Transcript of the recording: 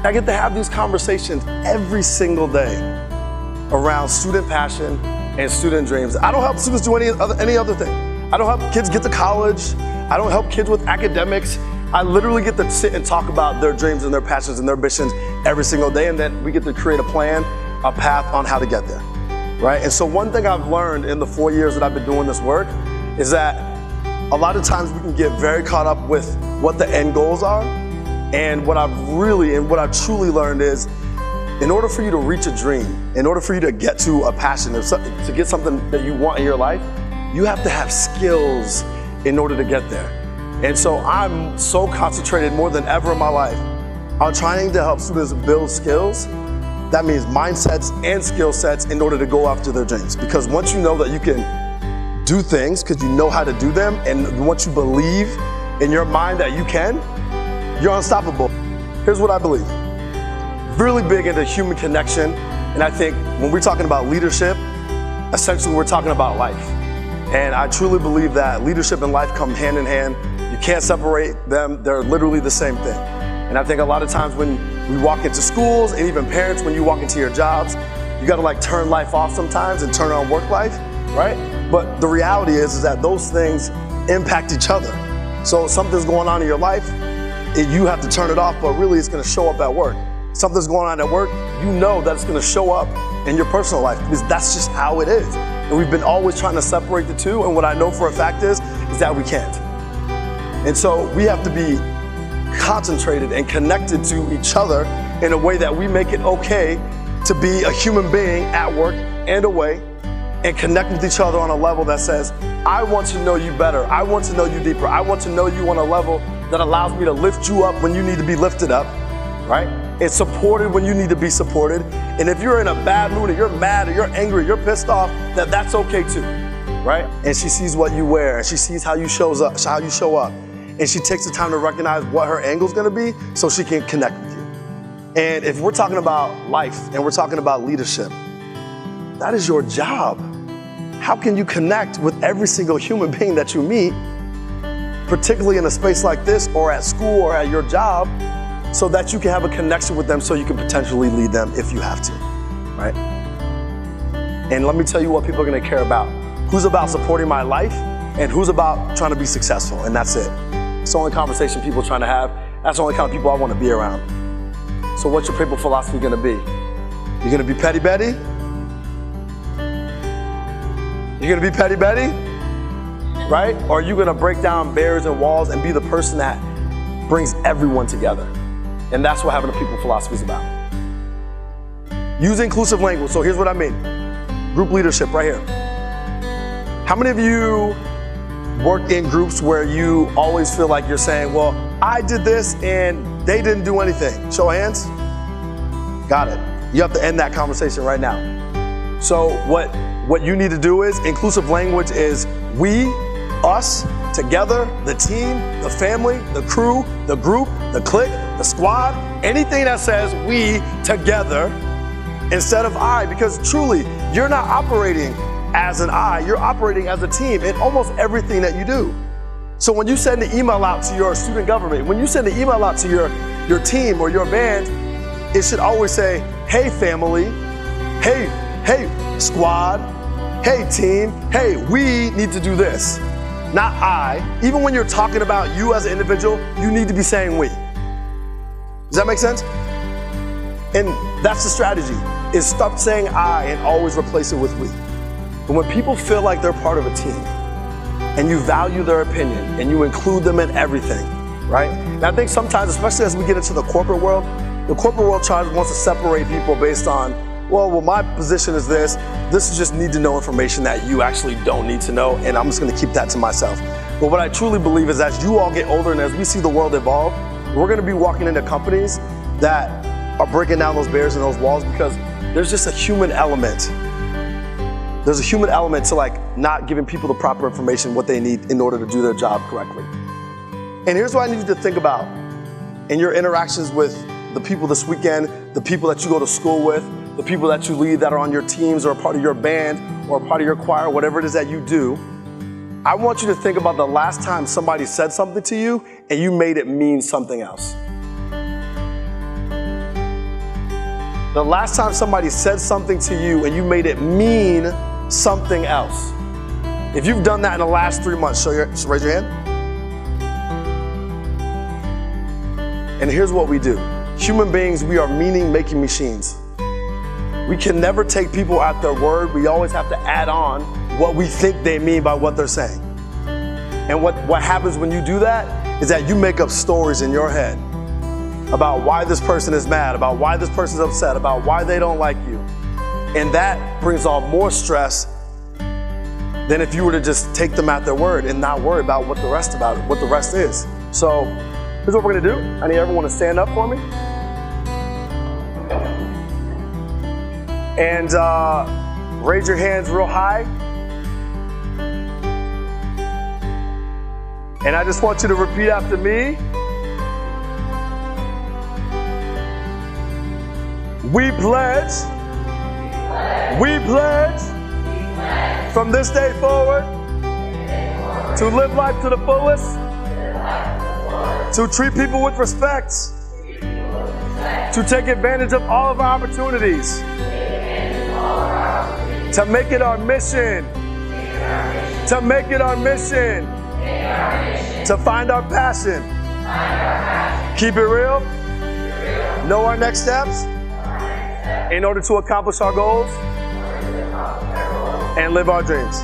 I get to have these conversations every single day around student passion and student dreams. I don't help students do any other thing. I don't help kids get to college. I don't help kids with academics. I literally get to sit and talk about their dreams and their passions and their ambitions every single day, and then we get to create a plan, a path on how to get there, right? And so one thing I've learned in the 4 years that I've been doing this work is that a lot of times we can get very caught up with what the end goals are. And what I've truly learned is, in order for you to reach a dream, in order for you to get to a passion, to get something that you want in your life, you have to have skills in order to get there. And so I'm so concentrated more than ever in my life on trying to help students build skills. That means mindsets and skill sets in order to go after their dreams. Because once you know that you can do things because you know how to do them, and once you believe in your mind that you can, you're unstoppable. Here's what I believe. Really big into human connection. And I think when we're talking about leadership, essentially we're talking about life. And I truly believe that leadership and life come hand in hand. You can't separate them. They're literally the same thing. And I think a lot of times when we walk into schools, and even parents, when you walk into your jobs, you gotta like turn life off sometimes and turn on work life, right? But the reality is that those things impact each other. So if something's going on in your life, you have to turn it off, but really it's gonna show up at work. Something's going on at work, you know that it's gonna show up in your personal life, because that's just how it is. And we've been always trying to separate the two, and what I know for a fact is that we can't. And so we have to be concentrated and connected to each other in a way that we make it okay to be a human being at work and away, and connect with each other on a level that says, I want to know you better, I want to know you deeper, I want to know you on a level that allows me to lift you up when you need to be lifted up, right? It's supported when you need to be supported. And if you're in a bad mood, or you're mad, or you're angry, you're pissed off, that's okay too, right? And she sees what you wear, and she sees how you show up. And she takes the time to recognize what her angle's gonna be so she can connect with you. And if we're talking about life and we're talking about leadership, that is your job. How can you connect with every single human being that you meet, particularly in a space like this, or at school, or at your job, so that you can have a connection with them so you can potentially lead them if you have to, right? And let me tell you what people are gonna care about. Who's about supporting my life, and who's about trying to be successful, and that's it. It's the only conversation people are trying to have. That's the only kind of people I want to be around. So what's your people philosophy gonna be? You're gonna be petty Betty? You're gonna be petty Betty? Right? Or are you gonna break down barriers and walls and be the person that brings everyone together? And that's what having a people philosophy is about. Use inclusive language. So here's what I mean. Group leadership right here. How many of you work in groups where you always feel like you're saying, well, I did this and they didn't do anything? Show of hands. Got it. You have to end that conversation right now. So what you need to do is, inclusive language is we, us, together, the team, the family, the crew, the group, the clique, the squad, anything that says we together instead of I, because truly, you're not operating as an I, you're operating as a team in almost everything that you do. So when you send an email out to your student government, when you send an email out to your team or your band, it should always say, hey family, hey squad, hey team, hey, we need to do this. Not I. Even when you're talking about you as an individual, you need to be saying we. Does that make sense? And that's the strategy, is stop saying I and always replace it with we. But when people feel like they're part of a team and you value their opinion and you include them in everything, right? And I think sometimes, especially as we get into the corporate world wants to separate people based on, well, my position is this is just need to know information that you actually don't need to know, and I'm just gonna keep that to myself. But what I truly believe is as you all get older and as we see the world evolve, we're gonna be walking into companies that are breaking down those barriers and those walls, because there's just a human element. There's a human element to like not giving people the proper information, what they need in order to do their job correctly. And here's what I need you to think about in your interactions with the people this weekend, the people that you go to school with, the people that you lead that are on your teams or a part of your band or a part of your choir, whatever it is that you do. I want you to think about the last time somebody said something to you and you made it mean something else. The last time somebody said something to you and you made it mean something else. If you've done that in the last 3 months, raise your hand. And here's what we do. Human beings, we are meaning-making machines. We can never take people at their word. We always have to add on what we think they mean by what they're saying. And what happens when you do that is that you make up stories in your head about why this person is mad, about why this person's upset, about why they don't like you. And that brings on more stress than if you were to just take them at their word and not worry about what the rest is. So here's what we're gonna do. I need everyone to stand up for me. And raise your hands real high. And I just want you to repeat after me. We pledge from this day forward to live life to the fullest, to treat people with respect, to take advantage of all of our opportunities, to make it our mission, to find our passion, keep it real, know our next steps in order to accomplish our goals and live our dreams.